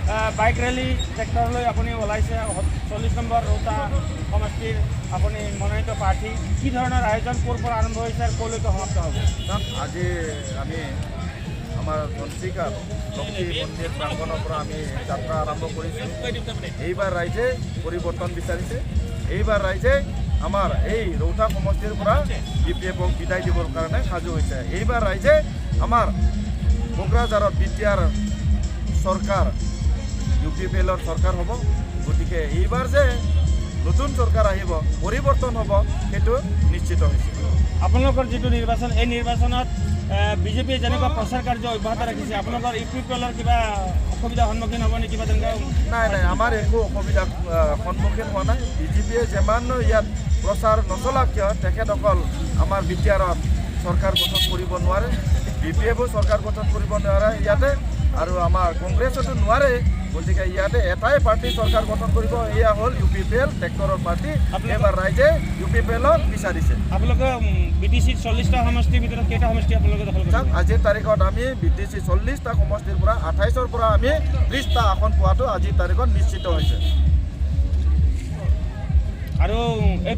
Bike rally ট্ৰেক্টৰলৈ আপুনি ওলাইছে 40 number Rowta সমষ্টিৰ আপুনি মনোনীত প্ৰাৰ্থী কি ধৰণৰ আয়োজন ক'ৰ পৰা আৰম্ভ হৈছে আৰু ক'লৈকে সমাপ্ত হ'ব? আজি আমি আমাৰ ধনচিকাৰ লক্ষী মন্দিৰ প্ৰাংগণৰ পৰা আমি যাত্ৰা আৰম্ভ কৰিছোঁ। এইবাৰ ৰাইজে পৰিৱৰ্তন বিচাৰিছে। এইবাৰ ৰাইজে আমাৰ এই ৰৌতা সমষ্টিৰ পৰা BPFক বিদায় দিবৰ কাৰণে সাজু হৈছে। এইবাৰ ৰাইজে আমাৰ কোকৰাঝাৰত বিটিআৰ চৰকাৰ UPPLৰ চৰকাৰ হ'ব। গতিকে এইবাৰ যে নতুন চৰকাৰ আহিব, পৰিৱৰ্তন হ'ব, সেইটো নিশ্চিত হৈছে। আপোনালোকৰ যিটো নিৰ্বাচন, এই নিৰ্বাচনত বিজেপিয়ে যেনেকুৱা প্ৰচাৰ কাৰ্য অব্যাহত ৰাখিছে, আপোনালোকৰ UPPLৰ কিবা অসুবিধাৰ সন্মুখীন হ'ব নেকি? কিবা তেনেকুৱা নাই, আমাৰ একো অসুবিধাৰ সন্মুখীন হোৱা নাই। বিজেপিয়ে যিমান ইয়াত প্ৰচাৰ নচলাক কিয়, তেখেতসকল আমাৰ বিটিআৰত চৰকাৰ গঠন কৰিব নোৱাৰে, BPFও চৰকাৰ গঠন কৰিব নোৱাৰে ইয়াতে, আৰু আমাৰ কংগ্ৰেছতো নোৱাৰে। গতিকে ইয়াতে এটাই পাৰ্টি চৰকাৰ গঠন কৰিব, এয়া হ'ল UPPL ট্ৰেক্টৰৰ পাৰ্টি। এইবাৰ ৰাইজে UPPLক বিচাৰিছে। আপোনালোকে BTC 40টা সমষ্টিৰ ভিতৰত কেইটা সমষ্টি আপোনালোকে দখল কৰিছে? আজিৰ তাৰিখত আমি BTC 40টা সমষ্টিৰ পৰা 28ৰ পৰা আমি 30টা আসন পোৱাটো আজিৰ তাৰিখত নিশ্চিত হৈছে। আৰু এই